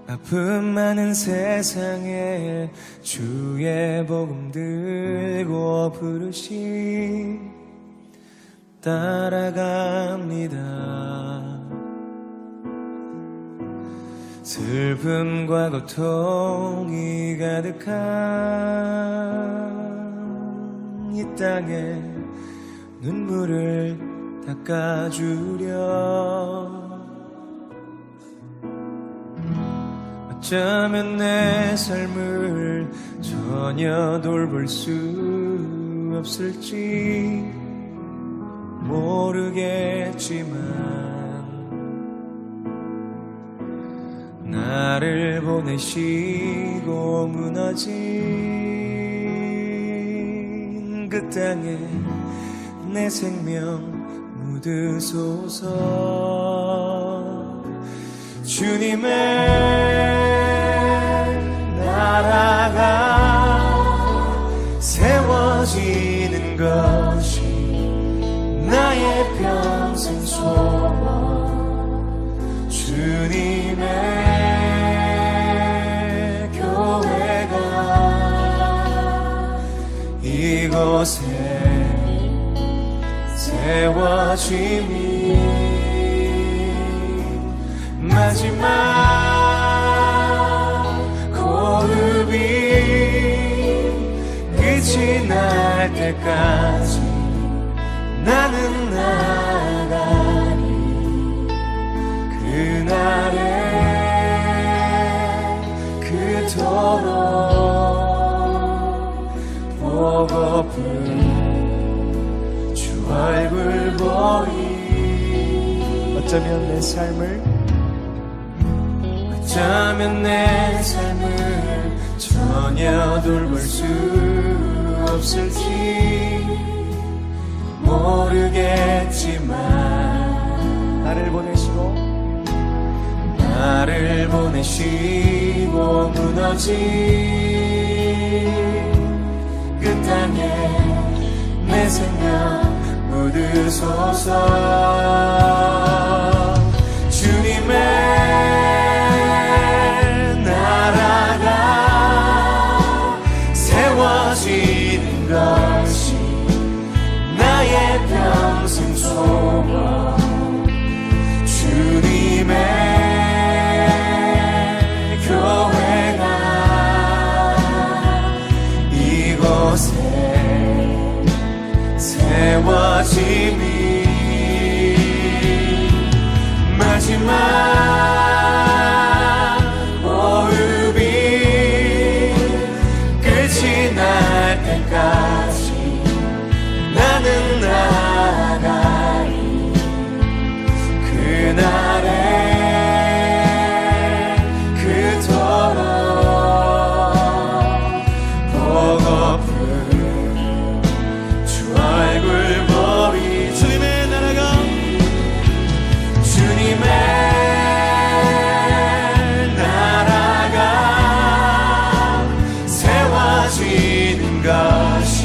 아픔 많은 세상에 주의 복음 들고 부르시 따라갑니다. 슬픔과 고통이 가득한 이 땅에 눈물을 닦아주려. 어쩌면 내 삶을 전혀 돌볼 수 없을지 모르겠지만 나를 보내시고 무너진 그 땅에 내 생명 묻으소서. 주님의 나라가 세워지는 것이 나의 평생 소원. 주님의 교회가 이곳에 세워짐이 마지막 호흡이 끝이 날 때까지 나는 나가리. 그날에 그토록 보고픈 주 얼굴 보리. 어쩌면 내 삶을 전혀 돌볼 수 없을지 모르겠지만 나를 보내시고 무너진 그 땅에 내 생명 묻으소서. 주님의 나라가 세워지는 것이 나의 평생 소원. 주님의 교회가 이곳에 세워짐이 마지막 호흡이 끝이 날 때까지 나는 나가리. 그날에 그토록 보고픈 주 얼굴 보리. 주님의 나라가 세워지는 것이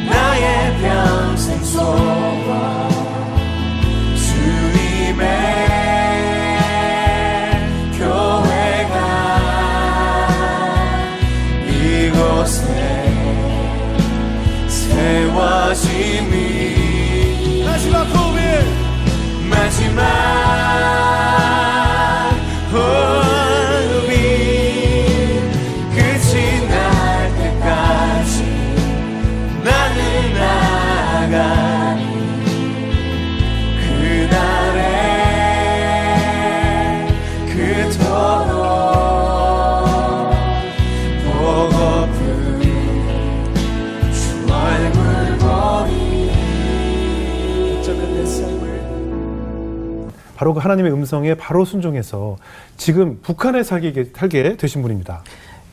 나의 평생 소원. 주님의 교회가 이곳에 세워짐이 마지막 호흡이 끝이 날 때까지 나는 나가리. 그날에 그토록 보고픈 주 얼굴 보리. 어쩌면 내 삶을 바로 그 하나님의 음성에 바로 순종해서 지금 북한에 살게 되신 분입니다.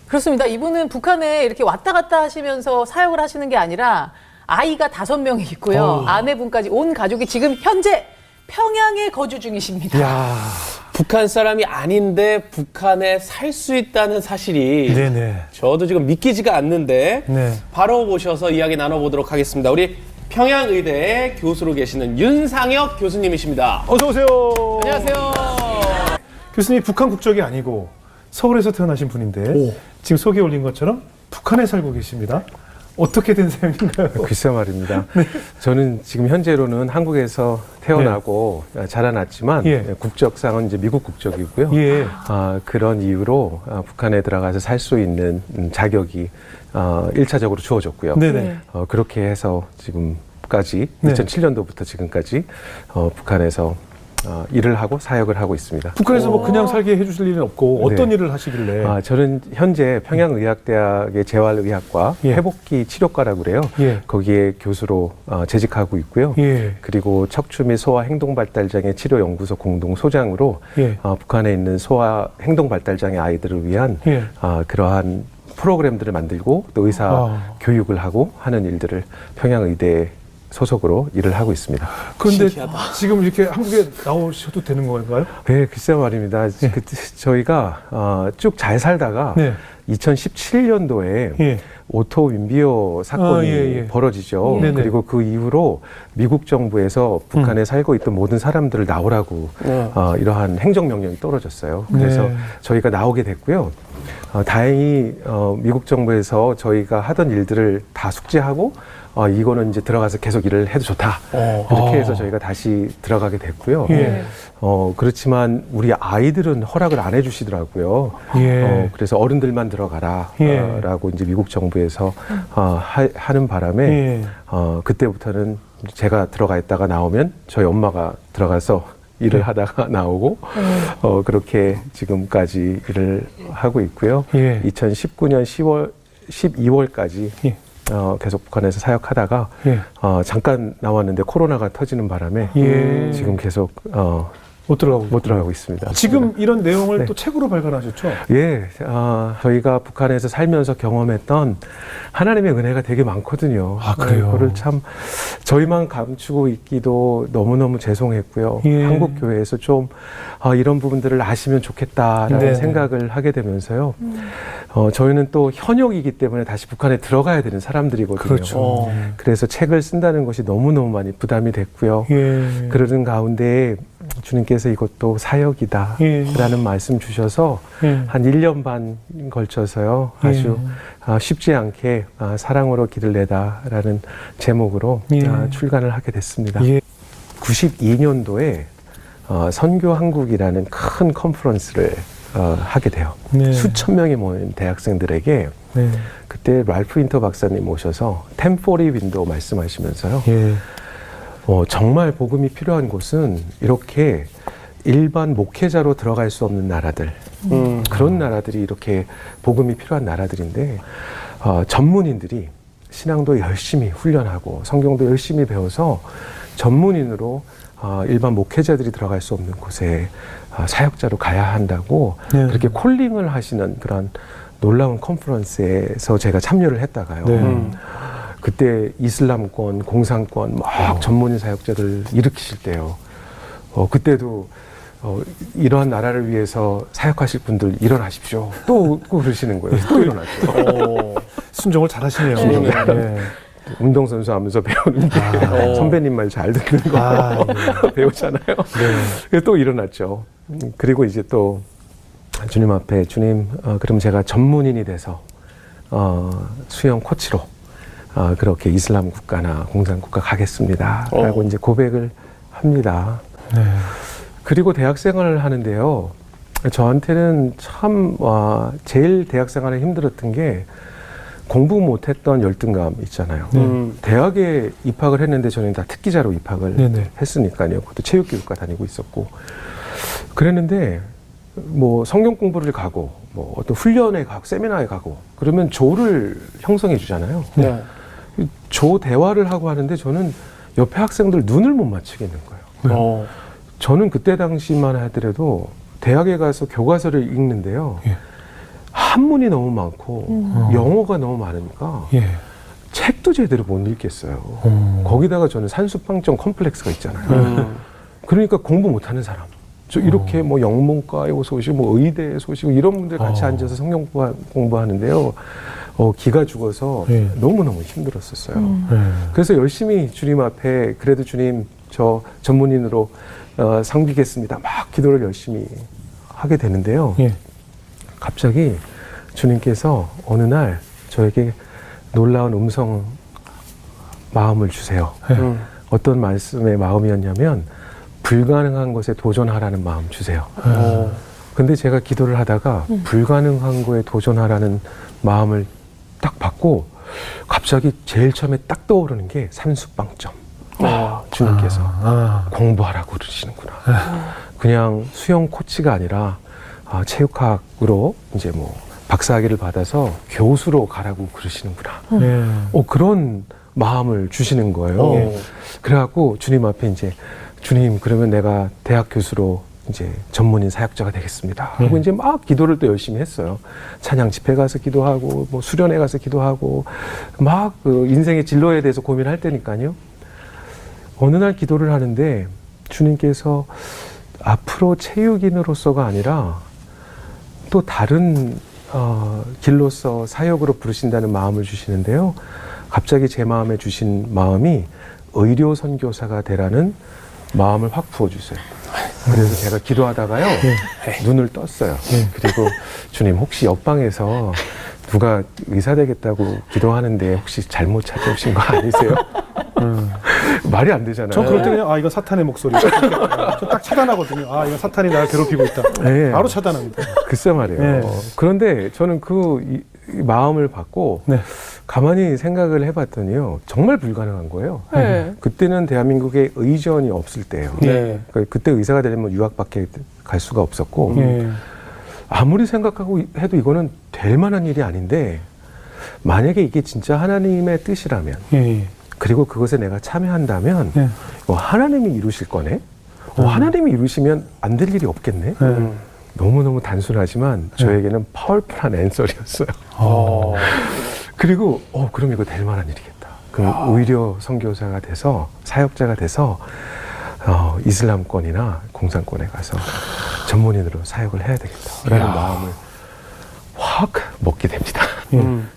그렇습니다. 이분은 북한에 이렇게 왔다 갔다 하시면서 사역을 하시는 게 아니라 아이가 5명이 있고요. 아내분까지 온 가족이 지금 현재 평양에 거주 중이십니다. 이야. 북한 사람이 아닌데 북한에 살 수 있다는 사실이 네네. 저도 지금 믿기지가 않는데 네. 바로 모셔서 이야기 나눠보도록 하겠습니다. 우리 평양의대에 교수로 계시는 윤상혁 교수님이십니다. 어서 오세요. 안녕하세요. 교수님이 북한 국적이 아니고 서울에서 태어나신 분인데 오. 지금 소개 올린 것처럼 북한에 살고 계십니다. 어떻게 된 사연인가요? 글쎄 말입니다. 저는 지금 현재로는 한국에서 태어나고 자라났지만 예. 국적상은 이제 미국 국적이고요. 예. 그런 이유로 북한에 들어가서 살 수 있는 자격이 1차적으로 주어졌고요. 네네. 그렇게 해서 지금까지 네. 2007년도부터 지금까지 북한에서 일을 하고 사역을 하고 있습니다. 북한에서 뭐 그냥 살게 해주실 일은 없고 어떤 네. 일을 하시길래? 저는 현재 평양의학대학의 재활의학과 예. 회복기 치료과라고 그래요. 예. 거기에 교수로 재직하고 있고요. 예. 그리고 척추 및 소아 행동발달장애 치료연구소 공동 소장으로 예. 북한에 있는 소아 행동발달장애 아이들을 위한 예. 그러한 프로그램들을 만들고 또 의사 교육을 하고 하는 일들을 평양의대 소속으로 일을 하고 있습니다. 그런데 신기하다. 지금 이렇게 한국에 나오셔도 되는 건가요? 네, 글쎄 말입니다. 저희가 쭉 잘 살다가 네. 2017년도에 예. 오토 윈비어 사건이 예. 벌어지죠. 네네. 그리고 그 이후로 미국 정부에서 북한에 살고 있던 모든 사람들을 나오라고 이러한 행정명령이 떨어졌어요. 그래서 네. 저희가 나오게 됐고요. 다행히 미국 정부에서 저희가 하던 일들을 다 숙지하고 이거는 이제 들어가서 계속 일을 해도 좋다. 그렇게 해서 저희가 다시 들어가게 됐고요. 예. 그렇지만 우리 아이들은 허락을 안 해주시더라고요. 예. 그래서 어른들만 들어가라. 예. 라고 이제 미국 정부에서 하는 바람에 예. 그때부터는 제가 들어가 있다가 나오면 저희 엄마가 들어가서 일을 하다가 나오고 그렇게 지금까지 일을 하고 있고요. 예. 2019년 12월까지 예. 계속 북한에서 사역하다가 예. 잠깐 나왔는데 코로나가 터지는 바람에 예. 지금 계속 못 들어가고 못 들어가고 있습니다. 지금 이런 내용을 네. 또 책으로 발간하셨죠? 예, 저희가 북한에서 살면서 경험했던 하나님의 은혜가 되게 많거든요. 아, 그래요? 그거를 참 저희만 감추고 있기도 너무너무 죄송했고요. 예. 한국 교회에서 좀 이런 부분들을 아시면 좋겠다라는 네네. 생각을 하게 되면서요. 저희는 또 현역이기 때문에 다시 북한에 들어가야 되는 사람들이거든요. 그렇죠. 그래서 책을 쓴다는 것이 너무너무 많이 부담이 됐고요. 예. 그러는 가운데 주님께서 이것도 사역이다 예. 라는 말씀 주셔서 예. 한 1년 반 걸쳐서요. 아주 쉽지 않게 사랑으로 길을 내다라는 제목으로 예. 출간을 하게 됐습니다. 예. 92년도에 선교한국이라는 큰 컨퍼런스를 하게 돼요. 네. 수천 명이 모인 대학생들에게 네. 그때 랄프 윈터 박사님 모셔서 템포리 윈도우 말씀하시면서요. 예. 정말 복음이 필요한 곳은 이렇게 일반 목회자로 들어갈 수 없는 나라들, 그런 나라들이 이렇게 복음이 필요한 나라들인데 전문인들이 신앙도 열심히 훈련하고 성경도 열심히 배워서 전문인으로 일반 목회자들이 들어갈 수 없는 곳에 사역자로 가야 한다고 네. 그렇게 콜링을 하시는 그런 놀라운 컨퍼런스에서 제가 참여를 했다가요. 네. 그때 이슬람권, 공산권 막 전문인 사역자들 일으키실 때요. 그때도 이러한 나라를 위해서 사역하실 분들 일어나십시오. 또 그러시는 거예요. 또 일어났죠. 순종을 잘하시네요. 네. 운동선수 하면서 배우는데 선배님 말 잘 듣는 거 배우잖아요. 그래서 또 일어났죠. 그리고 이제 또 주님 앞에 주님 그럼 제가 전문인이 돼서 수영 코치로 그렇게 이슬람 국가나 공산 국가 가겠습니다. 라고 이제 고백을 합니다. 네. 그리고 대학 생활을 하는데요. 저한테는 참 제일 대학 생활에 힘들었던 게 공부 못했던 열등감 있잖아요. 대학에 입학을 했는데 저는 다 특기자로 입학을 네네. 했으니까요. 그것도 체육교육과 다니고 있었고 그랬는데 뭐 성경 공부를 가고 뭐 어떤 훈련에 가고 세미나에 가고 그러면 조를 형성해 주잖아요. 네. 조 대화를 하고 하는데 저는 옆에 학생들 눈을 못 맞추겠는 거예요. 저는 그때 당시만 하더라도 대학에 가서 교과서를 읽는데요. 예. 한문이 너무 많고 영어가 너무 많으니까 예. 책도 제대로 못 읽겠어요. 거기다가 저는 산수팡정 컴플렉스가 있잖아요. 그러니까 공부 못하는 사람. 저 이렇게 뭐 영문과에 소식, 뭐 의대에 소식 이런 분들 같이 앉아서 성경 공부하는데요. 기가 죽어서 예. 너무너무 힘들었었어요. 네. 그래서 열심히 주님 앞에 그래도 주님 저 전문인으로 섬기겠습니다. 막 기도를 열심히 하게 되는데요. 예. 갑자기 주님께서 어느 날 저에게 놀라운 음성 마음을 주세요. 어떤 말씀의 마음이었냐면 불가능한 것에 도전하라는 마음 주세요. 근데 제가 기도를 하다가 불가능한 거에 도전하라는 마음을 딱 받고 갑자기 제일 처음에 딱 떠오르는 게 산수빵점. 주님께서 공부하라고 그러시는구나. 그냥 수영 코치가 아니라 체육학으로 이제 뭐 박사학위를 받아서 교수로 가라고 그러시는구나. 그런 마음을 주시는 거예요. 그래갖고 주님 앞에 이제 주님 그러면 내가 대학 교수로 이제 전문인 사역자가 되겠습니다. 하고 이제 막 기도를 또 열심히 했어요. 찬양 집회 가서 기도하고 뭐 수련회 가서 기도하고 막 그 인생의 진로에 대해서 고민할 때니까요. 어느 날 기도를 하는데 주님께서 앞으로 체육인으로서가 아니라 또 다른 길로서 사역으로 부르신다는 마음을 주시는데요. 갑자기 제 마음에 주신 마음이 의료 선교사가 되라는 마음을 확 부어주세요. 그래서 제가 기도하다가요 눈을 떴어요. 그리고 주님 혹시 옆방에서 누가 의사 되겠다고 기도하는데 혹시 잘못 찾아오신 거 아니세요? 말이 안 되잖아요. 전 그럴 때 그냥 이건 사탄의 목소리. 저 딱 차단하거든요. 이건 사탄이 나를 괴롭히고 있다. 네. 바로 차단합니다. 글쎄 말이에요. 네. 그런데 저는 이 마음을 받고 네. 가만히 생각을 해봤더니요 정말 불가능한 거예요. 네. 그때는 대한민국에 의전이 없을 때예요. 네. 그러니까 그때 의사가 되려면 유학밖에 갈 수가 없었고 예. 아무리 생각하고 해도 이거는 될 만한 일이 아닌데 만약에 이게 진짜 하나님의 뜻이라면 예. 그리고 그것에 내가 참여한다면 예. 하나님이 이루실 거네. 하나님이 이루시면 안 될 일이 없겠네. 너무너무 단순하지만 저에게는 파워풀한 앤서리였어요. 그리고 그럼 이거 될 만한 일이겠다. 그럼 의료 선교사가 돼서 사역자가 돼서 이슬람권이나 공산권에 가서 전문인으로 사역을 해야 되겠다라는 마음을 확 먹게 됩니다.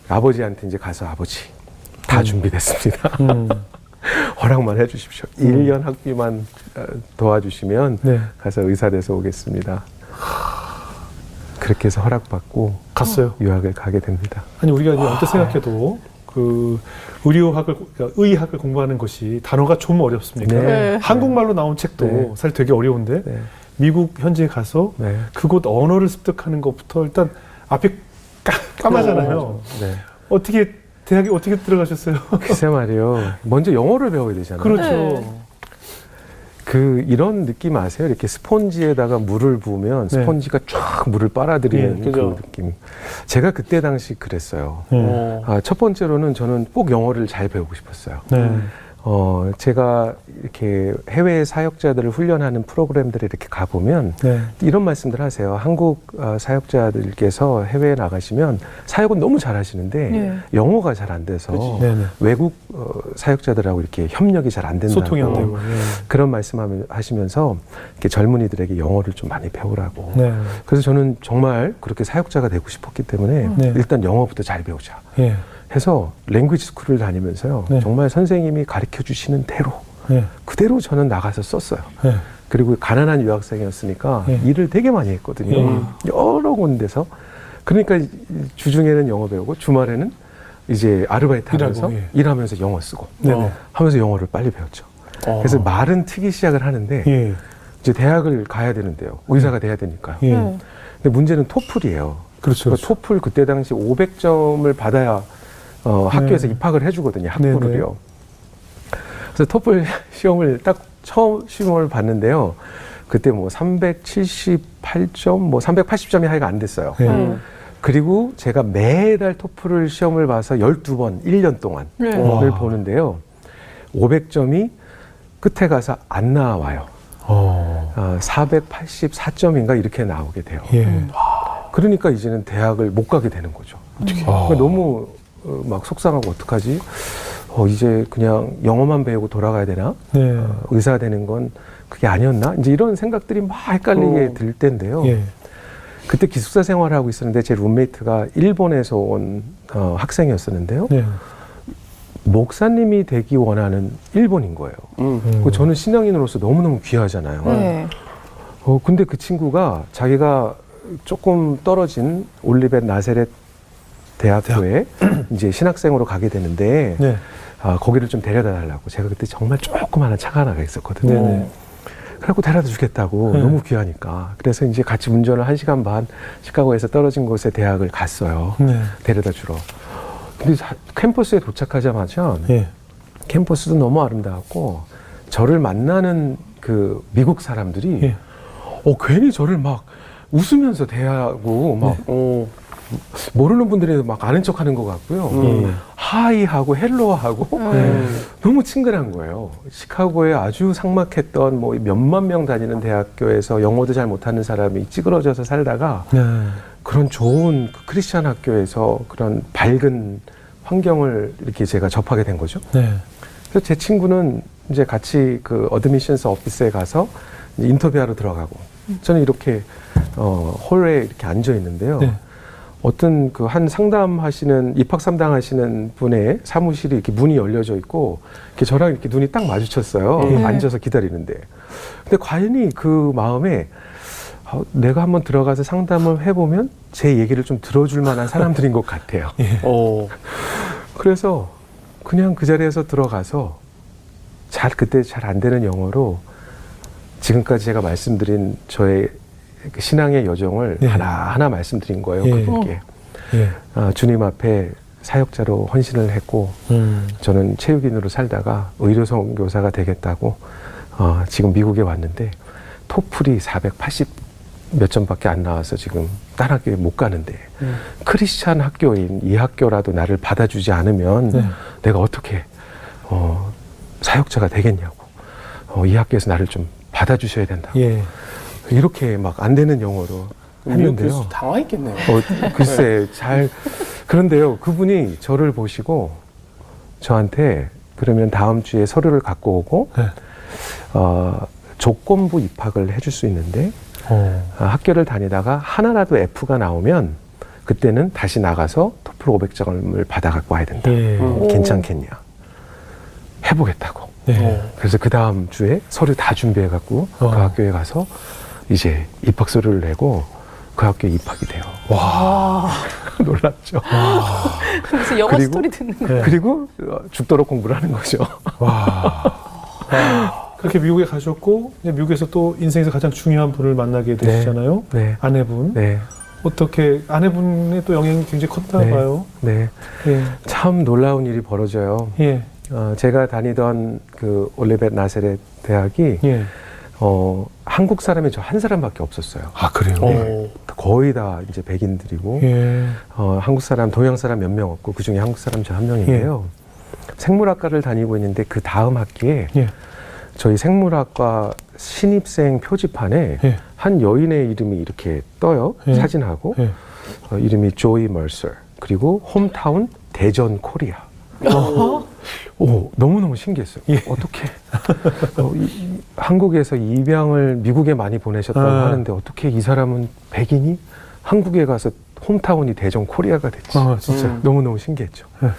아버지한테 이제 가서 아버지 다 준비됐습니다. 허락만 해주십시오. 1년 학비만 도와주시면 네. 가서 의사 돼서 오겠습니다. 그렇게 해서 허락받고 갔어요. 유학을 가게 됩니다. 아니 우리가 이제 언뜻 생각해도 그 그러니까 의학을 공부하는 것이 단어가 좀 어렵습니까? 네. 한국말로 나온 책도 네. 사실 되게 어려운데 네. 미국 현지에 가서 네. 그곳 언어를 습득하는 것부터 일단 앞이 까마잖아요. 네. 대학에 어떻게 들어가셨어요? 글쎄 말이요. 먼저 영어를 배워야 되잖아요. 그렇죠. 이런 느낌 아세요? 이렇게 스폰지에다가 물을 부으면 네. 스폰지가 쫙 물을 빨아들이는 네, 그죠. 그 느낌. 제가 그때 당시 그랬어요. 네. 첫 번째로는 저는 꼭 영어를 잘 배우고 싶었어요. 네. 제가 이렇게 해외 사역자들을 훈련하는 프로그램들에 이렇게 가보면 네. 이런 말씀들 하세요. 한국 사역자들께서 해외에 나가시면 사역은 너무 잘 하시는데 네. 영어가 잘 안 돼서 네네. 외국 사역자들하고 이렇게 협력이 잘 안 된다고 소통이 안 되고. 그런 말씀을 하시면서 이렇게 젊은이들에게 영어를 좀 많이 배우라고. 네. 그래서 저는 정말 그렇게 사역자가 되고 싶었기 때문에 네. 일단 영어부터 잘 배우자. 예. 해서 랭귀지 스쿨을 다니면서요. 네. 정말 선생님이 가르쳐 주시는 대로 예. 그대로 저는 나가서 썼어요. 예. 그리고 가난한 유학생이었으니까 예. 일을 되게 많이 했거든요. 여러 군데서. 그러니까 주중에는 영어 배우고 주말에는 이제 아르바이트 하면서 일하고, 예. 일하면서 영어 쓰고 네네. 하면서 영어를 빨리 배웠죠. 그래서 말은 트기 시작을 하는데 예. 이제 대학을 가야 되는데요. 의사가 돼야 되니까요. 예. 근데 문제는 토플이에요. 그렇죠. 그러니까 토플 그때 당시 500점을 받아야 학교에서 입학을 해주거든요. 학부를요. 그래서 토플 시험을 딱 처음 시험을 봤는데요. 그때 뭐 378점, 뭐 380점이 하여가 안 됐어요. 예. 그리고 제가 매달 토플을 시험을 봐서 12번, 1년 동안을 네. 보는데요. 500점이 끝에 가서 안 나와요. 484점인가 이렇게 나오게 돼요. 예. 그러니까 이제는 대학을 못 가게 되는 거죠. 그러니까 너무 막 속상하고 어떡하지? 이제 그냥 영어만 배우고 돌아가야 되나? 네. 의사 되는 건 그게 아니었나? 이제 이런 생각들이 막 헷갈리게 들 때인데요. 예. 그때 기숙사 생활을 하고 있었는데 제 룸메이트가 일본에서 온 학생이었었는데요. 네. 목사님이 되기 원하는 일본인 거예요. 그리고 저는 신앙인으로서 너무너무 귀하잖아요. 네. 근데 그 친구가 자기가 조금 떨어진 올리벳 나세렛 대학교에 이제 신학생으로 가게 되는데 네. 거기를 좀 데려다 달라고. 제가 그때 정말 조그마한 차가 하나가 있었거든요. 네네. 그래갖고 데려다 주겠다고. 네. 너무 귀하니까. 그래서 이제 같이 운전을 1시간 반 시카고에서 떨어진 곳에 대학을 갔어요. 네. 데려다 주러. 근데 캠퍼스에 도착하자마자 예. 캠퍼스도 너무 아름다웠고 저를 만나는 그 미국 사람들이 예. 괜히 저를 막 웃으면서 대하고 막 네. 모르는 분들이 막 아는 척하는 것 같고요. 하이하고 헬로하고 너무 친근한 거예요. 시카고에 아주 삭막했던 뭐 몇만 명 다니는 대학교에서 영어도 잘 못하는 사람이 찌그러져서 살다가 네. 그런 좋은 그 크리스찬 학교에서 그런 밝은 환경을 이렇게 제가 접하게 된 거죠. 네. 그래서 제 친구는 이제 같이 그 어드미션스 오피스에 가서 이제 인터뷰하러 들어가고 저는 이렇게 홀에 이렇게 앉아 있는데요. 네. 어떤 그 한 상담하시는 입학 상담하시는 분의 사무실이 이렇게 문이 열려져 있고 이렇게 저랑 이렇게 눈이 딱 마주쳤어요. 앉아서 기다리는데. 근데 과연히 그 마음에 내가 한번 들어가서 상담을 해보면 제 얘기를 좀 들어줄 만한 사람들인 것 같아요. 그래서 그냥 그 자리에서 들어가서 그때 잘 안 되는 영어로 지금까지 제가 말씀드린 저의 그 신앙의 여정을 네. 하나하나 말씀드린 거예요. 예. 그분께. 예. 주님 앞에 사역자로 헌신을 했고 저는 체육인으로 살다가 의료 선교사가 되겠다고 지금 미국에 왔는데 토플이 480 몇 점밖에 안 나와서 지금 딴 학교에 못 가는데 크리스찬 학교인 이 학교라도 나를 받아주지 않으면 네. 내가 어떻게 사역자가 되겠냐고. 이 학교에서 나를 좀 받아주셔야 된다고. 예. 이렇게 막 안 되는 영어로 미국 했는데요. 교수 당황했겠네요. 글쎄 그런데요. 그분이 저를 보시고 저한테 그러면 다음 주에 서류를 갖고 오고 네. 조건부 입학을 해줄 수 있는데 학교를 다니다가 하나라도 F가 나오면 그때는 다시 나가서 토플 500점을 받아 갖고 와야 된다. 예. 괜찮겠냐. 해보겠다고. 네. 그래서 그 다음 주에 서류 다 준비해 갖고 그 학교에 가서 이제 입학서류를 내고 그 학교에 입학이 돼요. 와. 놀랍죠. 무슨 영화 그리고- 스토리 듣는 거. 네. 그리고 죽도록 공부를 하는 거죠. 그렇게 미국에 가셨고 이제 미국에서 또 인생에서 가장 중요한 분을 만나게 되시잖아요. 네. 아내분. 네. 어떻게 아내분의 또 영향이 굉장히 컸나 네. 봐요. 네. 예. 참 놀라운 일이 벌어져요. 예. 제가 다니던 그 올리벳 나세렛 대학이 예. 한국 사람이 저 한 사람밖에 없었어요. 아 그래요. 네. 거의 다 이제 백인들이고 예. 한국 사람, 동양 사람 몇 명 없고 그 중에 한국 사람 저 한 명인데요. 생물학과를 다니고 있는데 그 다음 학기에 예. 저희 생물학과 신입생 표지판에 예. 한 여인의 이름이 이렇게 떠요. 예. 사진하고 예. 이름이 조이 멀서 그리고 홈타운 대전 코리아. 너무너무 신기했어요. 예. 어떻게 한국에서 입양을 미국에 많이 보내셨다고 하는데 어떻게 이 사람은 백인이 한국에 가서 홈타운이 대전 코리아가 됐지. 진짜. 너무너무 신기했죠. 네.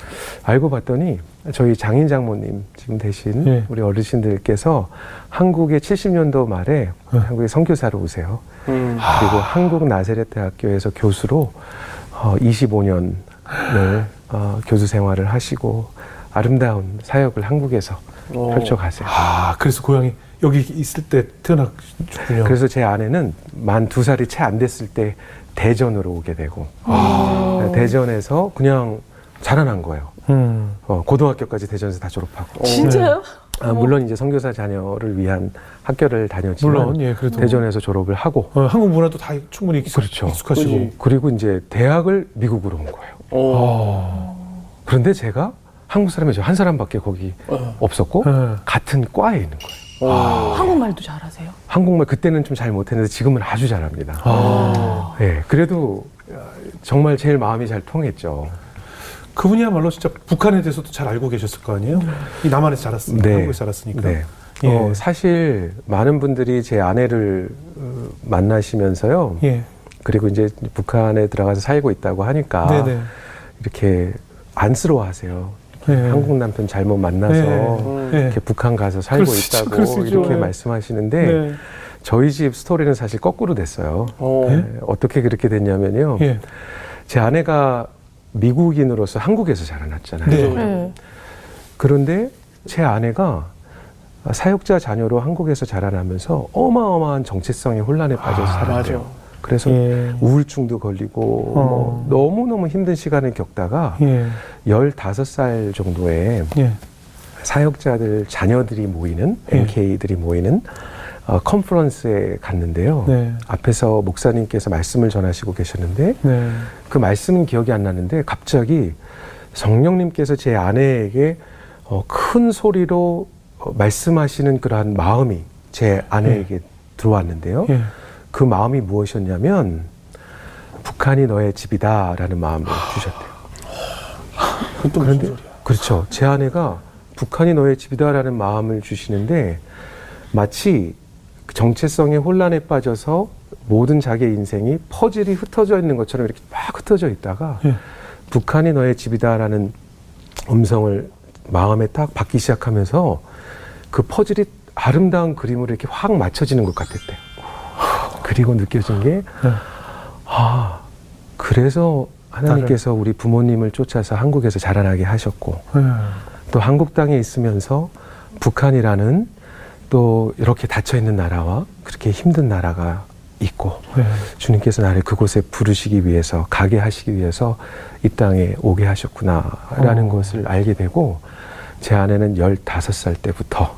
알고 봤더니 저희 장인 장모님 지금 되신 네. 우리 어르신들께서 한국의 70년도 말에 한국에 선교사로 오세요. 그리고 한국 나세렛 대학교에서 교수로 25년을 교수 생활을 하시고 아름다운 사역을 한국에서 펼쳐가세요. 그래서 고향이 여기 있을 때 태어났군요. 그래서 제 아내는 만 2살이 채 안 됐을 때 대전으로 오게 되고 대전에서 그냥 자라난 거예요. 고등학교까지 대전에서 다 졸업하고. 진짜요? 물론 이제 선교사 자녀를 위한 학교를 다녔지만 물론 예 그래도 대전에서 졸업을 하고 한국 문화도 다 충분히 그렇죠. 익숙하시고. 그리고 이제 대학을 미국으로 온 거예요. 그런데 제가 한국 사람이 저 한 사람밖에 거기 없었고 같은 과에 있는 거예요. 한국말도 잘하세요? 한국말 그때는 좀 잘 못했는데 지금은 아주 잘합니다. 예, 그래도 정말 제일 마음이 잘 통했죠. 그분이야말로 진짜 북한에 대해서도 잘 알고 계셨을 거 아니에요? 이 남한에서 자랐으니까, 네. 한국에서 자랐으니까. 네. 예. 사실 많은 분들이 제 아내를 만나시면서요. 예. 그리고 이제 북한에 들어가서 살고 있다고 하니까 네네. 이렇게 안쓰러워하세요. 네. 한국 남편 잘못 만나서 네. 이렇게 북한 가서 살고 그럴 수 있죠. 그럴 수 있다고 있죠. 이렇게 네. 말씀하시는데 네. 저희 집 스토리는 사실 거꾸로 됐어요. 네? 어떻게 그렇게 됐냐면요. 예. 제 아내가 미국인으로서 한국에서 자라났잖아요. 네. 네. 그런데 제 아내가 사역자 자녀로 한국에서 자라나면서 어마어마한 정체성의 혼란에 빠져서 살았대요. 맞아. 그래서 예. 우울증도 걸리고 뭐 너무너무 힘든 시간을 겪다가 예. 15살 정도에 예. 사역자들 자녀들이 모이는 예. MK들이 모이는 컨퍼런스에 갔는데요. 네. 앞에서 목사님께서 말씀을 전하시고 계셨는데 네. 그 말씀은 기억이 안 나는데 갑자기 성령님께서 제 아내에게 큰 소리로 말씀하시는 그러한 마음이 제 아내에게 들어왔는데요. 예. 그 마음이 무엇이었냐면 북한이 너의 집이다라는 마음을 주셨대요. 그것도 무슨 소리야? 그렇죠. 제 아내가 북한이 너의 집이다라는 마음을 주시는데 마치 정체성의 혼란에 빠져서 모든 자기의 인생이 퍼즐이 흩어져 있는 것처럼 이렇게 막 흩어져 있다가 예. 북한이 너의 집이다라는 음성을 마음에 딱 받기 시작하면서 그 퍼즐이 아름다운 그림으로 이렇게 확 맞춰지는 것 같았대요. 그리고 느껴진 게 그래서 하나님께서 우리 부모님을 쫓아서 한국에서 자라나게 하셨고 예. 또 한국 땅에 있으면서 북한이라는 또 이렇게 닫혀있는 나라와 그렇게 힘든 나라가 있고 예. 주님께서 나를 그곳에 부르시기 위해서 가게 하시기 위해서 이 땅에 오게 하셨구나라는 것을 알게 되고 제 아내는 15살 때부터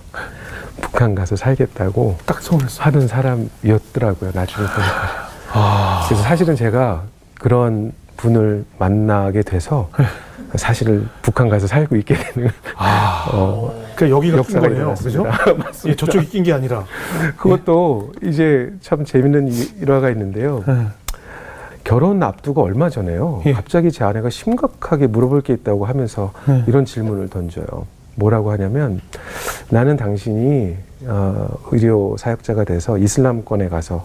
북한 가서 살겠다고 딱 서울에서. 하던 사람이었더라고요. 나중에 보니까. 그래서 사실은 제가 그런 분을 만나게 돼서 사실은 북한 가서 살고 있게 되는 그러니까 여기가 낀 역사가 거네요. 그죠? 일어났습니다. 예, 저쪽이 낀 게 아니라. 그것도 이제 참 재밌는 일화가 있는데요. 예. 결혼 앞두고 얼마 전에요. 예. 갑자기 제 아내가 심각하게 물어볼 게 있다고 하면서 이런 질문을 던져요. 뭐라고 하냐면 나는 당신이 의료 사역자가 돼서 이슬람권에 가서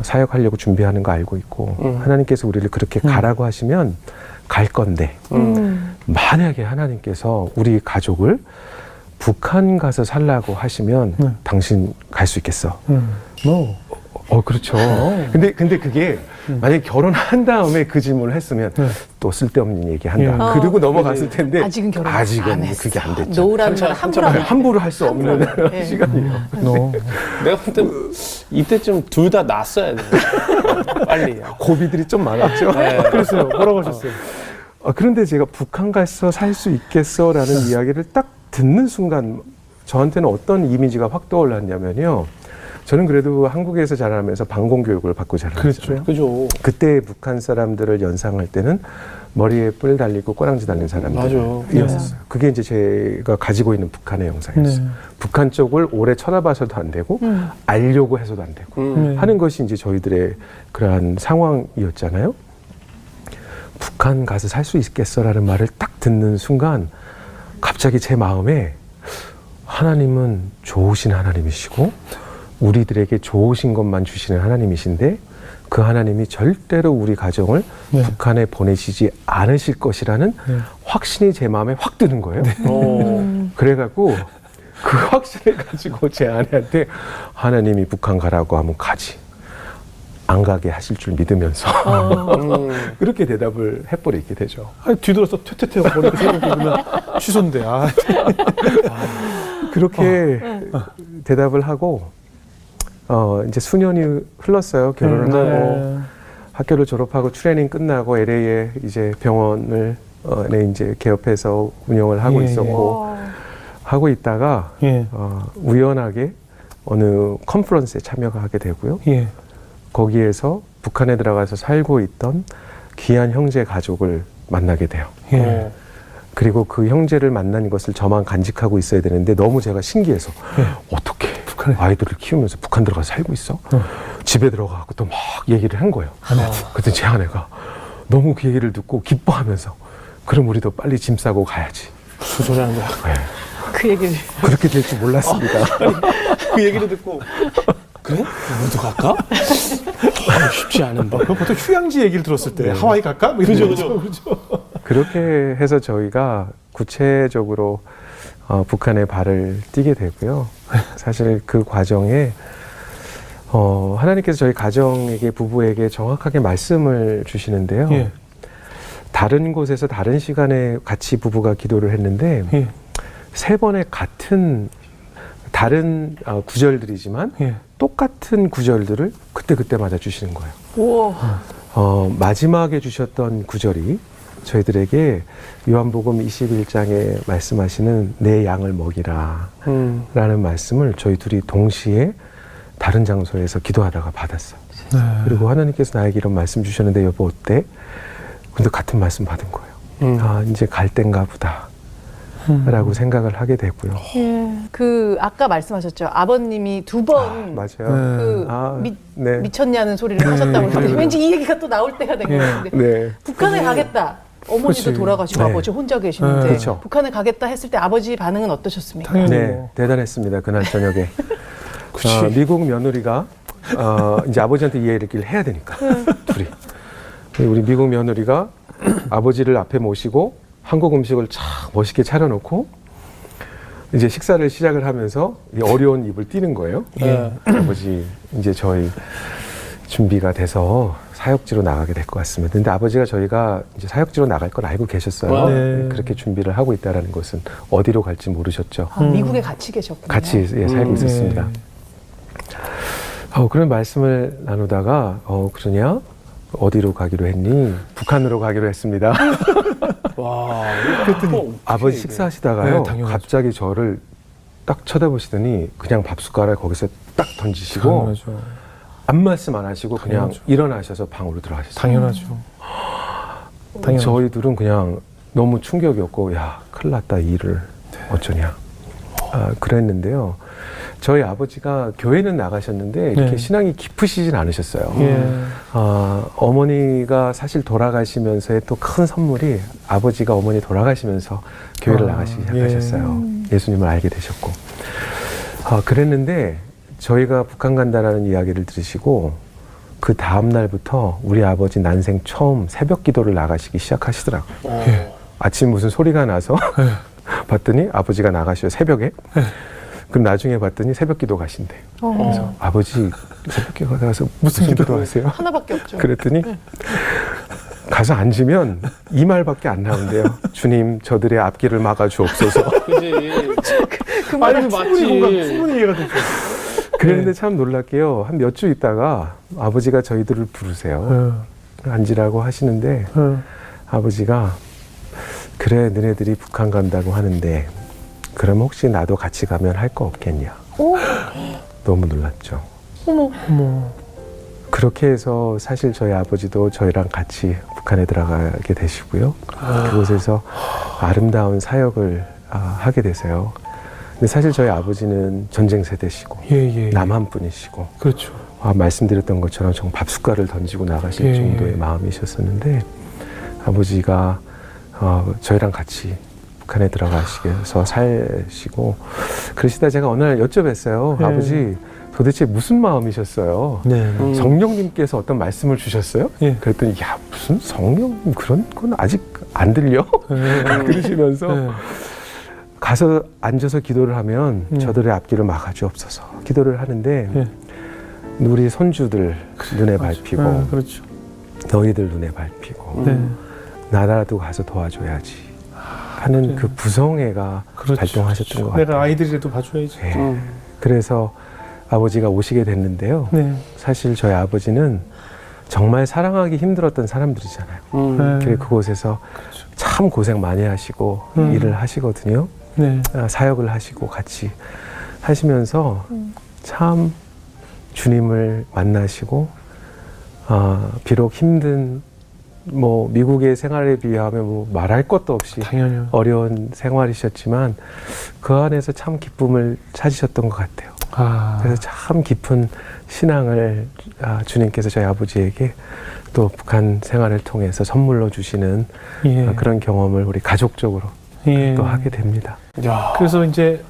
사역하려고 준비하는 거 알고 있고 하나님께서 우리를 그렇게 가라고 하시면 갈 건데 만약에 하나님께서 우리 가족을 북한 가서 살라고 하시면 당신 갈 수 있겠어? No. 그렇죠. 근데 그게 만약에 결혼한 다음에 그 질문을 했으면 또 쓸데없는 얘기 한다. 그리고 넘어갔을 텐데 아직은 결혼 안 아직은 했어. 그게 안 됐죠. 노라는 말 함부로 하면 함부로 할 수 없는 예. 시간이에요. No. 내가 볼 때 이때쯤 둘 다 낳았어야 돼. 빨리. 고비들이 좀 많았죠. 그랬어요. 뭐라고 하셨어요? 그런데 제가 북한 가서 살 수 있겠어라는 이야기를 딱 듣는 순간 저한테는 어떤 이미지가 확 떠올랐냐면요. 저는 그래도 한국에서 자라면서 방공 교육을 받고 자랐어요. 그죠. 그때 북한 사람들을 연상할 때는 머리에 뿔 달리고 꼬랑지 달린 사람들이었어요. 그게 이제 제가 가지고 있는 북한의 영상이었어요. 네. 북한 쪽을 오래 쳐다봐서도 안 되고 알려고 해서도 안 되고 하는 것이 이제 저희들의 그러한 상황이었잖아요. 북한 가서 살 수 있겠어라는 말을 딱 듣는 순간 갑자기 제 마음에 하나님은 좋으신 하나님이시고 우리들에게 좋으신 것만 주시는 하나님이신데 그 하나님이 절대로 우리 가정을 북한에 보내시지 않으실 것이라는 확신이 제 마음에 확 드는 거예요. 그래갖고 그 확신을 가지고 제 아내한테 하나님이 북한 가라고 하면 가지. 안 가게 하실 줄 믿으면서 그렇게 대답을 해버리게 되죠. 뒤돌아서 퇴퇴퇴 머리 세우고 그러면 취소인데. 그렇게 대답을 하고 이제 수년이 흘렀어요. 결혼을 하고 학교를 졸업하고 트레이닝 끝나고 LA에 이제 병원을 이제 개업해서 운영을 하고 있었고 하고 있다가 우연하게 어느 컨퍼런스에 참여하게 되고요. 거기에서 북한에 들어가서 살고 있던 귀한 형제 가족을 만나게 돼요. 그리고 그 형제를 만난 것을 저만 간직하고 있어야 되는데 너무 제가 신기해서 어떻게 아이들을 키우면서 북한 들어가서 살고 있어? 집에 들어가고 또 막 얘기를 한 거예요. 그랬더니 제 아내가 너무 그 얘기를 듣고 기뻐하면서 그럼 우리도 빨리 짐 싸고 가야지. 무슨 소리 하는 거야? 그 얘기를. 그렇게 될 줄 몰랐습니다. 그 얘기를 듣고 그래? 우리도 갈까? 쉽지 않은데. 보통 휴양지 얘기를 들었을 때 하와이 갈까? 뭐 그죠. 그렇게 해서 저희가 구체적으로 북한에 발을 띄게 되고요. 사실 그 과정에 하나님께서 저희 가정에게 부부에게 정확하게 말씀을 주시는데요. 예. 다른 곳에서 다른 시간에 같이 부부가 기도를 했는데 예. 3번의 같은 다른 구절들이지만 예. 똑같은 구절들을 그때마다 주시는 거예요. 우와. 마지막에 주셨던 구절이 저희들에게 요한복음 21장에 말씀하시는 내 양을 먹이라 라는 말씀을 저희 둘이 동시에 다른 장소에서 기도하다가 받았어요. 네. 그리고 하나님께서 나에게 이런 말씀 주셨는데 여보 어때? 근데 같은 말씀 받은 거예요. 아 이제 갈 땐가 보다 라고 생각을 하게 되고요. 예. 그 아까 말씀하셨죠. 아버님이 2번 맞아요. 그 네. 미쳤냐는 소리를 하셨다고 했는데 왠지 이 얘기가 또 나올 때가 된 것 같은데 네. 북한에 가겠다. 어머니도 그치. 돌아가시고 네. 아버지 혼자 계시는데 그렇죠. 북한에 가겠다 했을 때 아버지 반응은 어떠셨습니까? 당연히 네, 뭐. 대단했습니다. 그날 저녁에. 그치. 미국 며느리가 이제 아버지한테 이 얘기를 해야 되니까 둘이. 우리 미국 며느리가 아버지를 앞에 모시고 한국 음식을 쫙 멋있게 차려놓고 이제 식사를 시작을 하면서 이 어려운 입을 띄는 거예요. 아버지 이제 저희 준비가 돼서 사역지로 나가게 될 것 같습니다. 근데 아버지가 저희가 이제 사역지로 나갈 걸 알고 계셨어요. 네. 그렇게 준비를 하고 있다라는 것은 어디로 갈지 모르셨죠. 아, 미국에 같이 계셨군요. 같이 살고 있었습니다. 그런 말씀을 나누다가 그러냐? 어디로 가기로 했니? 북한으로 가기로 했습니다. 와, 그랬더니 아버지 식사하시다가요. 네, 당연하죠. 갑자기 저를 딱 쳐다보시더니 그냥 밥 숟가락 거기서 딱 던지시고 당연하죠. 아무 말씀 안 하시고 그냥 당연하죠. 일어나셔서 방으로 들어가셨어요. 당연하죠. 당연하죠. 저희 둘은 그냥 너무 충격이었고 야 큰일 났다 이 일을 어쩌냐 그랬는데요. 저희 아버지가 교회는 나가셨는데 이렇게 네. 신앙이 깊으시진 않으셨어요. 예. 어머니가 사실 돌아가시면서의 또 큰 선물이 아버지가 어머니 돌아가시면서 교회를 나가시기 시작하셨어요. 예수님을 알게 되셨고 그랬는데 저희가 북한 간다라는 이야기를 들으시고 그 다음 날부터 우리 아버지 난생 처음 새벽 기도를 나가시기 시작하시더라고요. 예. 아침 무슨 소리가 나서 봤더니 아버지가 나가셔요 새벽에. 그럼 나중에 봤더니 새벽 기도 가신대. 그래서 아버지 새벽 기도 가서 무슨 기도 하세요? 하나밖에 없죠. 그랬더니 가서 앉으면 이 말밖에 안 나온대요. 주님 저들의 앞길을 막아 주옵소서. 그지. 그 말을 충분히 이해가 되죠. 그랬는데 참 놀랍게요. 한 몇 주 있다가 아버지가 저희들을 부르세요. 앉으라고 하시는데 아버지가 그래 너네들이 북한 간다고 하는데 그럼 혹시 나도 같이 가면 할 거 없겠냐. 오. 너무 놀랐죠. 어머. 그렇게 해서 사실 저희 아버지도 저희랑 같이 북한에 들어가게 되시고요. 그곳에서 아름다운 사역을 하게 되세요. 근데 사실 저희 아버지는 전쟁 세대시고 예. 남한 분이시고 그렇죠. 말씀드렸던 것처럼 정말 밥숟가락을 던지고 나가실 예. 정도의 마음이셨었는데 아버지가 저희랑 같이 북한에 들어가시게서 살시고 그러시다 제가 어느 날 여쭤뵀어요. 예. 아버지 도대체 무슨 마음이셨어요? 네. 성령님께서 어떤 말씀을 주셨어요? 예. 그랬더니 야 무슨 성령 그런 건 아직 안 들려? 그러시면서 네. 가서 앉아서 기도를 하면 예. 저들의 앞길을 막아주옵소서 기도를 하는데 예. 우리 손주들 눈에 밟히고 그렇죠. 너희들 눈에 밟히고 네. 나라도 가서 도와줘야지 하는 그래. 그 부성애가 그렇죠. 발동하셨던 것 같아요. 내가 아이들이라도 봐줘야지. 네. 그래서 아버지가 오시게 됐는데요. 네. 사실 저희 아버지는 정말 사랑하기 힘들었던 사람들이잖아요. 네. 그래 그곳에서 그렇죠. 참 고생 많이 하시고 일을 하시거든요. 네. 사역을 하시고 같이 하시면서 참 주님을 만나시고 비록 힘든 뭐 미국의 생활에 비하면 뭐 말할 것도 없이 당연히요. 어려운 생활이셨지만 그 안에서 참 기쁨을 찾으셨던 것 같아요. 그래서 참 깊은 신앙을 주님께서 저희 아버지에게 또 북한 생활을 통해서 선물로 주시는 예. 그런 경험을 우리 가족적으로 예. 또 하게 됩니다. 야. 그래서 이제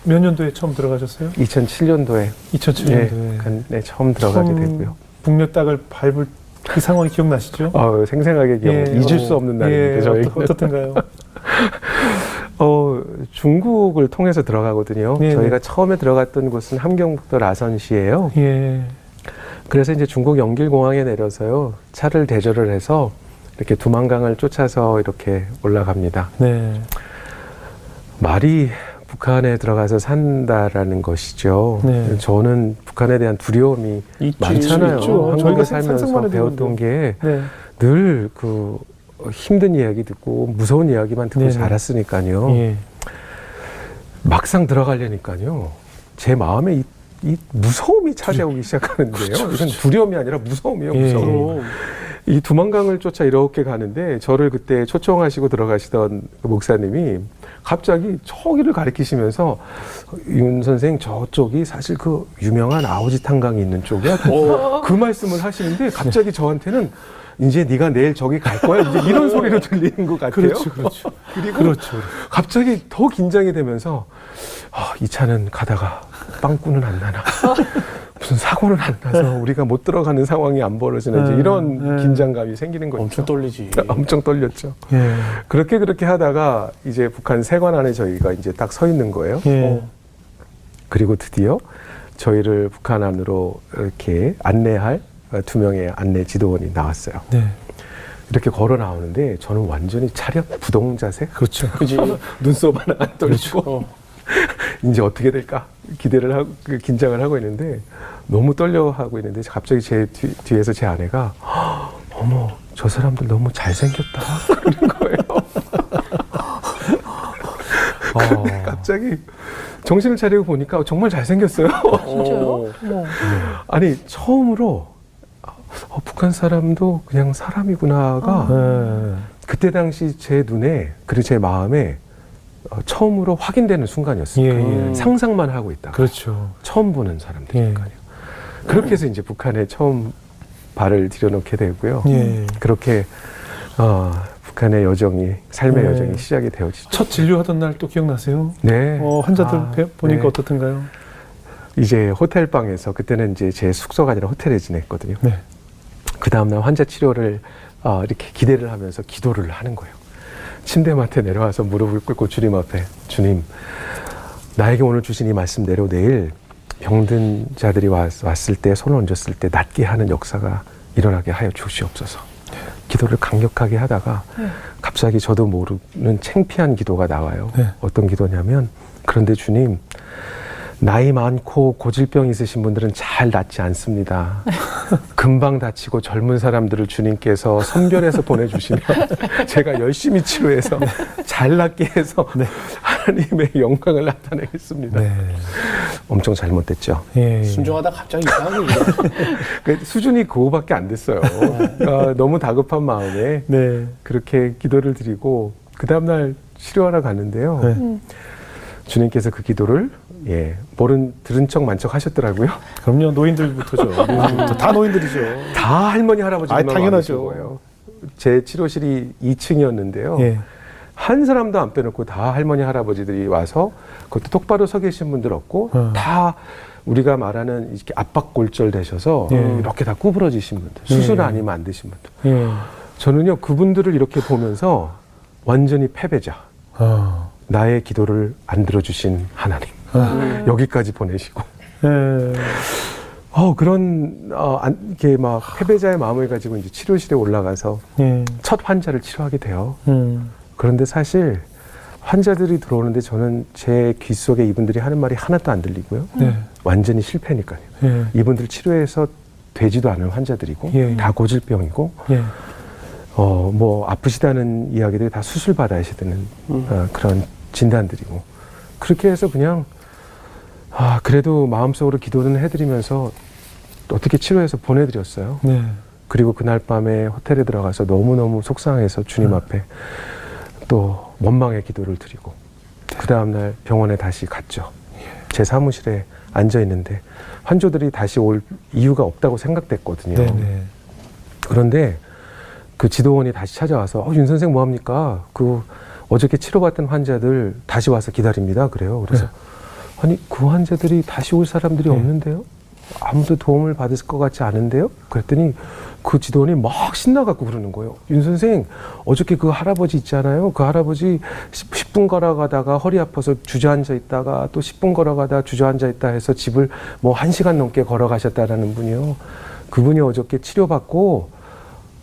몇 년도에 처음 들어가셨어요? 2007년도에 2007년도에 처음 들어가게 되고요. 북녘 땅을 밟을 그 상황이 기억나시죠? 생생하게 기억, 잊을 수 없는 날입니다. 저에게. 어떻던가요? 중국을 통해서 들어가거든요. 네네. 저희가 처음에 들어갔던 곳은 함경북도 라선시예요. 예. 그래서 이제 중국 영길공항에 내려서요. 차를 대절을 해서 이렇게 두만강을 쫓아서 이렇게 올라갑니다. 네. 말이 북한에 들어가서 산다라는 것이죠. 네. 저는 북한에 대한 두려움이 많잖아요. 있죠. 한국에 저희가 살면서 상상만 해도 배웠던 게 네. 늘 그 힘든 이야기 듣고 무서운 이야기만 듣고 네네. 자랐으니까요. 예. 막상 들어가려니까요. 제 마음에 이 무서움이 찾아오기 시작하는데요. 이건 두려움이 아니라 무서움이에요. 예. 무서움. 이 두만강을 쫓아 이렇게 가는데 저를 그때 초청하시고 들어가시던 그 목사님이 갑자기 저기를 가리키시면서 윤 선생 저쪽이 사실 그 유명한 아오지 탄강이 있는 쪽이야. 그 말씀을 하시는데 갑자기 저한테는 이제 네가 내일 저기 갈 거야. 이제 이런 소리로 들리는 것 같아요. 그렇죠, 그렇죠. 그리고 그렇죠. 갑자기 더 긴장이 되면서 이 차는 가다가 빵꾸는 안 나나 무슨 사고는 안 나서 우리가 못 들어가는 상황이 안 벌어지는지 이런 긴장감이 생기는 거죠. 엄청 떨리지. 엄청 떨렸죠. 예. 그렇게 하다가 이제 북한 세관 안에 저희가 이제 딱 서 있는 거예요. 예. 그리고 드디어 저희를 북한 안으로 이렇게 안내할 2명의 안내 지도원이 나왔어요. 네. 이렇게 걸어 나오는데 저는 완전히 차렷 부동 자세. 그렇죠. 그지. 눈썹 하나 안 떨리고 이제 어떻게 될까 기대를 하고 긴장을 하고 있는데 너무 떨려하고 있는데 갑자기 제 뒤에서 제 아내가 어머 저 사람들 너무 잘생겼다 그러는 거예요. 갑자기 정신을 차리고 보니까 정말 잘생겼어요. 진짜요? 어머. 아니 처음으로 북한 사람도 그냥 사람이구나가 네. 그때 당시 제 눈에 그리고 제 마음에 처음으로 확인되는 순간이었어요. 예, 예. 상상만 하고 있다가 그렇죠. 처음 보는 사람들이니까요. 그렇게 해서 이제 북한에 처음 발을 들여놓게 되고요. 예. 그렇게 북한의 여정이 삶의 네. 여정이 시작이 되어지죠. 첫 진료하던 날 또 기억나세요? 네. 환자들 보니까 네. 어떻던가요? 이제 호텔 방에서 그때는 이제 제 숙소가 아니라 호텔에 지냈거든요. 네. 그 다음날 환자 치료를 이렇게 기대를 하면서 기도를 하는 거예요. 침대맡에 내려와서 무릎을 꿇고 주님 앞에 주님 나에게 오늘 주신 이 말씀대로 내일 병든 자들이 왔을 때 손을 얹었을 때 낫게 하는 역사가 일어나게 하여 주시옵소서. 기도를 강력하게 하다가 갑자기 저도 모르는 창피한 기도가 나와요. 네. 어떤 기도냐면 그런데 주님 나이 많고 고질병 있으신 분들은 잘 낫지 않습니다. 금방 다치고 젊은 사람들을 주님께서 선별해서 보내주시면 제가 열심히 치료해서 잘 낫게 해서 하나님의 영광을 나타내겠습니다. 네. 엄청 잘못됐죠. 예. 순종하다 갑자기 이상하게 그 수준이 그거밖에 안 됐어요. 너무 다급한 마음에 네. 그렇게 기도를 드리고 그 다음날 치료하러 갔는데요. 네. 주님께서 그 기도를 들은 척 만척 하셨더라고요. 그럼요. 노인들부터죠. 노인들부터. 다 노인들이죠. 다 할머니 할아버지만 당연하죠. 거예요. 제 치료실이 2층이었는데요. 예. 한 사람도 안 빼놓고 다 할머니 할아버지들이 와서 그것도 똑바로 서 계신 분들 없고 다 우리가 말하는 이렇게 압박골절 되셔서 이렇게 다 구부러지신 분들, 수술 아니면 안 되신 분들. 예. 저는요 그분들을 이렇게 보면서 완전히 패배자. 나의 기도를 안 들어주신 하나님. 여기까지 보내시고. 예. 그런, 이렇게 막 패배자의 마음을 가지고 이제 치료실에 올라가서 예. 첫 환자를 치료하게 돼요. 그런데 사실 환자들이 들어오는데 저는 제 귀 속에 이분들이 하는 말이 하나도 안 들리고요. 네. 완전히 실패니까요. 예. 이분들 치료해서 되지도 않은 환자들이고, 예. 다 고질병이고, 예. 뭐 아프시다는 이야기들이 다 수술 받아야 되는 그런 진단들이고 그렇게 해서 그냥 그래도 마음속으로 기도는 해드리면서 어떻게 치료해서 보내드렸어요. 네. 그리고 그날 밤에 호텔에 들어가서 너무너무 속상해서 주님 앞에 또 원망의 기도를 드리고 그 다음날 병원에 다시 갔죠. 제 사무실에 앉아 있는데 환자들이 다시 올 이유가 없다고 생각됐거든요. 네네. 그런데 그 지도원이 다시 찾아와서 윤 선생 뭐합니까? 그 어저께 치료받던 환자들 다시 와서 기다립니다. 그래요. 그래서 아니 그 환자들이 다시 올 사람들이 없는데요? 아무도 도움을 받을 것 같지 않은데요? 그랬더니 그 지도원이 막 신나갖고 그러는 거예요. 윤 선생, 어저께 그 할아버지 있잖아요. 그 할아버지 10분 걸어가다가 허리 아파서 주저앉아 있다가 또 10분 걸어가다가 주저앉아 있다 해서 집을 뭐 1시간 넘게 걸어가셨다라는 분이요. 그분이 어저께 치료받고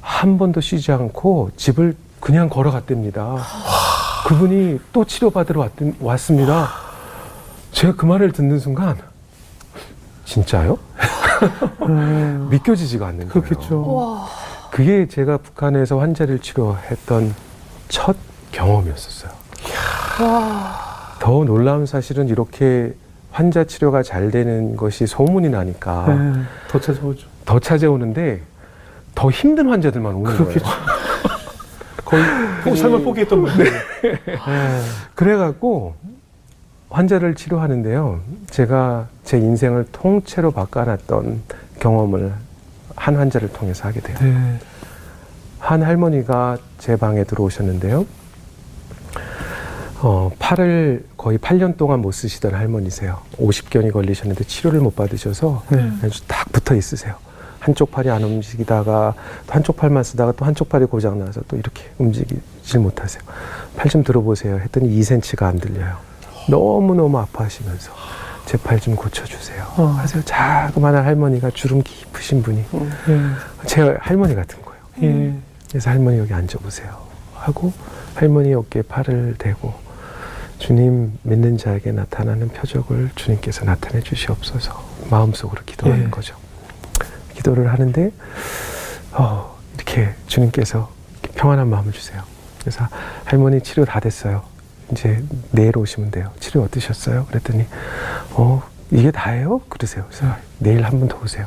한 번도 쉬지 않고 집을 그냥 걸어갔답니다. 그분이 또 치료받으러 왔습니다. 제가 그 말을 듣는 순간 진짜요? 믿겨지지가 않는 거예요. 그렇겠죠. 와. 그게 제가 북한에서 환자를 치료했던 첫 경험이었었어요. 더 놀라운 사실은 이렇게 환자 치료가 잘 되는 것이 소문이 나니까 네, 더 찾아오죠. 더 찾아오는데 더 힘든 환자들만 오는 그렇겠죠. 거예요. 거의 삶을 포기했던 분들. 그래갖고 환자를 치료하는데요. 제가 제 인생을 통째로 바꿔놨던 경험을 한 환자를 통해서 하게 돼요. 네. 한 할머니가 제 방에 들어오셨는데요. 팔을 거의 8년 동안 못 쓰시던 할머니세요. 50견이 걸리셨는데 치료를 못 받으셔서 네. 아주 딱 붙어 있으세요. 한쪽 팔이 안 움직이다가 또 한쪽 팔만 쓰다가 또 한쪽 팔이 고장 나서 또 이렇게 움직이질 못하세요. 팔 좀 들어보세요. 했더니 2cm가 안 들려요. 너무너무 아파하시면서 제 팔 좀 고쳐주세요. 하세요. 자그마한 할머니가 주름 깊으신 분이 제 할머니 같은 거예요. 예. 그래서 할머니 여기 앉아보세요 하고 할머니 어깨에 팔을 대고 주님 믿는 자에게 나타나는 표적을 주님께서 나타내 주시옵소서 마음속으로 기도하는 예. 거죠. 기도를 하는데 이렇게 주님께서 이렇게 평안한 마음을 주세요. 그래서 할머니 치료 다 됐어요. 이제 내일 오시면 돼요. 치료 어떠셨어요? 그랬더니 이게 다예요? 그러세요. 그래서 내일 한 번 더 오세요.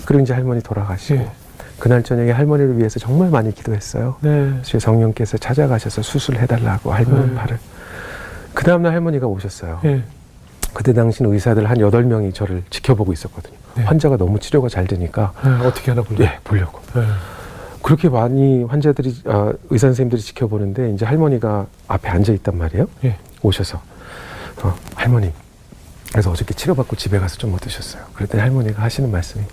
그리고 이제 할머니 돌아가시고 예. 그날 저녁에 할머니를 위해서 정말 많이 기도했어요. 네. 제 성령께서 찾아가셔서 수술해달라고 할머니 팔을. 그 다음날 할머니가 오셨어요. 예. 그때 당시는 의사들 한 8명이 저를 지켜보고 있었거든요. 네. 환자가 너무 치료가 잘 되니까 네, 어떻게 하나 보려고. 예, 보려고. 네. 그렇게 많이 환자들이 의사 선생님들이 지켜보는데 이제 할머니가 앞에 앉아 있단 말이에요. 예. 오셔서 할머니 그래서 어저께 치료받고 집에 가서 좀 어떠셨어요? 그랬더니 할머니가 하시는 말씀이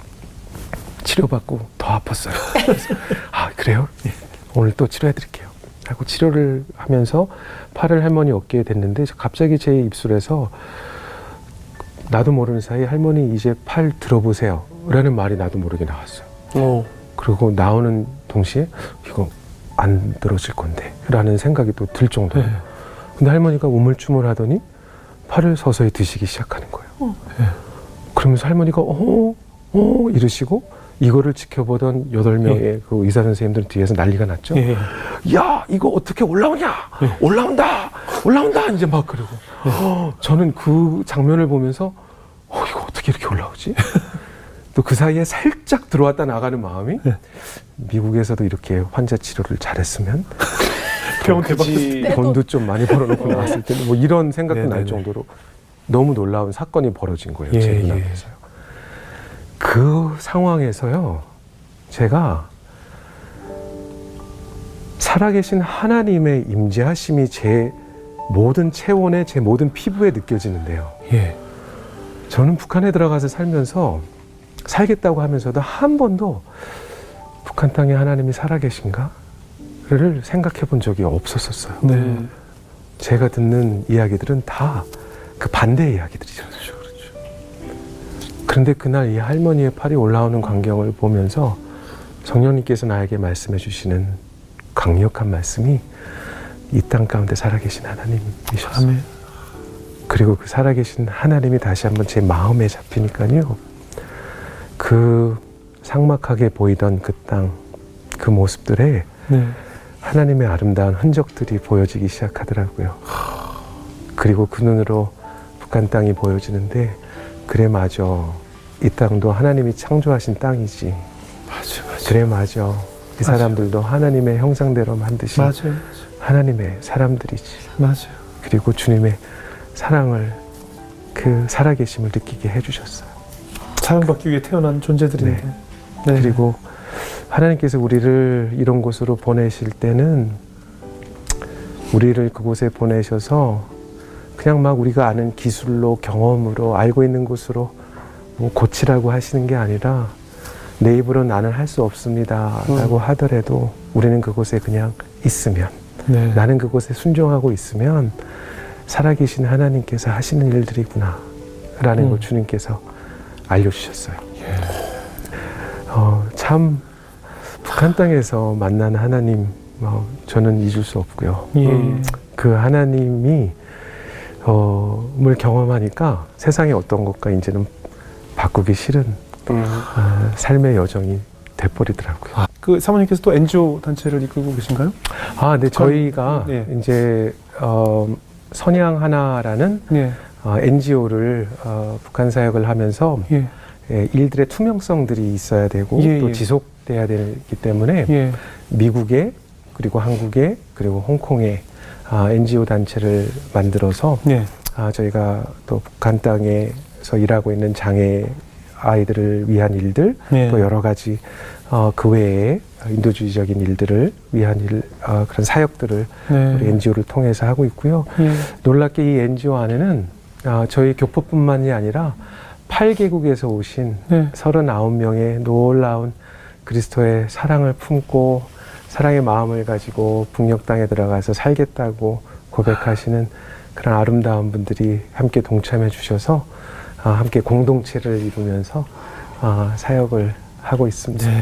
치료받고 더 아팠어요. 그래서, 그래요? 예. 오늘 또 치료해드릴게요. 하고 치료를 하면서 팔을 할머니 어깨에 댔는데 갑자기 제 입술에서 나도 모르는 사이 할머니 이제 팔 들어보세요 라는 말이 나도 모르게 나왔어요. 그리고 나오는 동시에 이거 안 들어질 건데 라는 생각이 또 들 정도예요. 네. 근데 할머니가 우물쭈물 하더니 팔을 서서히 드시기 시작하는 거예요. 네. 그러면서 할머니가 이러시고 이거를 지켜보던 8명의 그 의사 선생님들 뒤에서 난리가 났죠. 예. 야, 이거 어떻게 올라오냐? 올라온다! 이제 막 그러고. 저는 그 장면을 보면서 이거 어떻게 이렇게 올라오지? 또 그 사이에 살짝 들어왔다 나가는 마음이 미국에서도 이렇게 환자 치료를 잘했으면 병원 대박. 돈도 좀 많이 벌어놓고 나왔을 텐데 뭐 이런 생각도 날 네네네. 정도로 너무 놀라운 사건이 벌어진 거예요. 예, 제 예. 눈앞에서요. 그 상황에서요, 제가 살아계신 하나님의 임재하심이 제 모든 체온에, 제 모든 피부에 느껴지는데요. 예. 저는 북한에 들어가서 살면서 살겠다고 하면서도 한 번도 북한 땅에 하나님이 살아계신가를 생각해 본 적이 없었어요. 네. 제가 듣는 이야기들은 다 그 반대의 이야기들이죠. 그런데 그날 이 할머니의 팔이 올라오는 광경을 보면서 성령님께서 나에게 말씀해 주시는 강력한 말씀이 이 땅 가운데 살아계신 하나님이셨어요. 아멘. 그리고 그 살아계신 하나님이 다시 한번 제 마음에 잡히니까요. 그 삭막하게 보이던 그 땅, 그 모습들에 네. 하나님의 아름다운 흔적들이 보여지기 시작하더라고요. 그리고 그 눈으로 북한 땅이 보여지는데 그래 맞아. 이 땅도 하나님이 창조하신 땅이지. 맞아. 그래 맞아. 이 사람들도 하나님의 형상대로 만드신 맞아요. 하나님의 사람들이지. 맞아요. 그리고 주님의 사랑을 그 살아계심을 느끼게 해주셨어요. 사랑받기 위해 태어난 존재들인데. 네. 그리고 하나님께서 우리를 이런 곳으로 보내실 때는 우리를 그곳에 보내셔서 그냥 막 우리가 아는 기술로 경험으로 알고 있는 곳으로 뭐 고치라고 하시는 게 아니라 내 입으로 나는 할 수 없습니다 라고 하더라도 우리는 그곳에 그냥 있으면 네. 나는 그곳에 순종하고 있으면 살아계신 하나님께서 하시는 일들이구나 라는 걸 주님께서 알려주셨어요. 참 북한 땅에서 만난 하나님 저는 잊을 수 없고요. 그 하나님이 을 경험하니까 세상의 어떤 것과 이제는 바꾸기 싫은 삶의 여정이 돼버리더라고요. 그 사모님께서 또 NGO 단체를 이끌고 계신가요? 네, 저희가 네. 이제 선양 하나라는 네. NGO를 북한 사역을 하면서 예. 일들의 투명성들이 있어야 되고 예, 또 예. 지속돼야 되기 때문에 예. 미국에 그리고 한국에 그리고 홍콩에 NGO 단체를 만들어서 네. 저희가 또 북한 땅에서 일하고 있는 장애 아이들을 위한 일들 네. 또 여러 가지 그 외에 인도주의적인 일들을 위한 그런 사역들을 네. 우리 NGO를 통해서 하고 있고요. 예. 놀랍게 이 NGO 안에는 저희 교포뿐만이 아니라 8개국에서 오신 네. 39명의 놀라운 그리스도의 사랑을 품고 사랑의 마음을 가지고 북녘 땅에 들어가서 살겠다고 고백하시는 그런 아름다운 분들이 함께 동참해 주셔서 함께 공동체를 이루면서 사역을 하고 있습니다. 네.